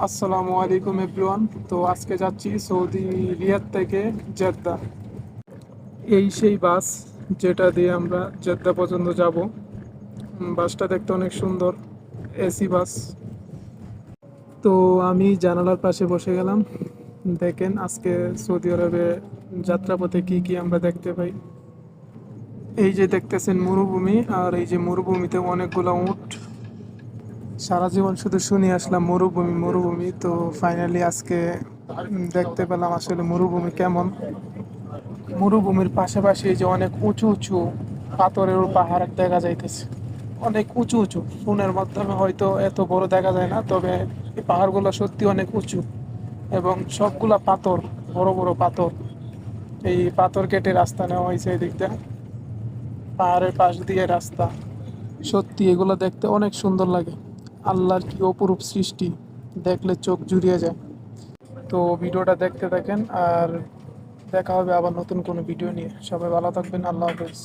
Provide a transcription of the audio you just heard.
আসসালামু আলাইকুম এভরিওয়ান। তো আজকে যাচ্ছি সৌদি রিয়াদ থেকে জেদ্দা। এই সেই বাস যেটা দিয়ে আমরা জেদ্দা পর্যন্ত যাব। বাসটা দেখতে অনেক সুন্দর, এসি বাস। তো আমি জানালার পাশে বসে গেলাম। দেখেন আজকে সৌদি আরবে যাত্রাপথে কি কি আমরা দেখতে পাই। এই যে দেখতেছেন মরুভূমি, আর এই যে মরুভূমিতে অনেকগুলো উট। সারা জীবন শুধু শুনে আসলাম মরুভূমি মরুভূমি, তো ফাইনালি আজকে দেখতে পেলাম আসলে মরুভূমি কেমন। মরুভূমির পাশাপাশি এই যে অনেক উঁচু উঁচু পাথরের পাহাড় দেখা যাইতেছে। অনেক উঁচু উঁচু, ফোনের মাধ্যমে হয়তো এত বড় দেখা যায় না, তবে এই পাহাড়গুলো সত্যি অনেক উঁচু এবং সবগুলা পাথর, বড় বড় পাথর। এই পাথর কেটে রাস্তা নেওয়া হয়েছে এদিক দিয়ে, পাহাড়ের পাশ দিয়ে রাস্তা। সত্যি এগুলো দেখতে অনেক সুন্দর লাগে। আল্লাহর কি অপরূপ সৃষ্টি, দেখলে চোখ জুড়িয়ে যায়। তো ভিডিওটা দেখতে থাকেন, আর দেখা হবে আবার নতুন কোনো ভিডিও নিয়ে। সবাই ভালো থাকবেন, আল্লাহ হাফেজ।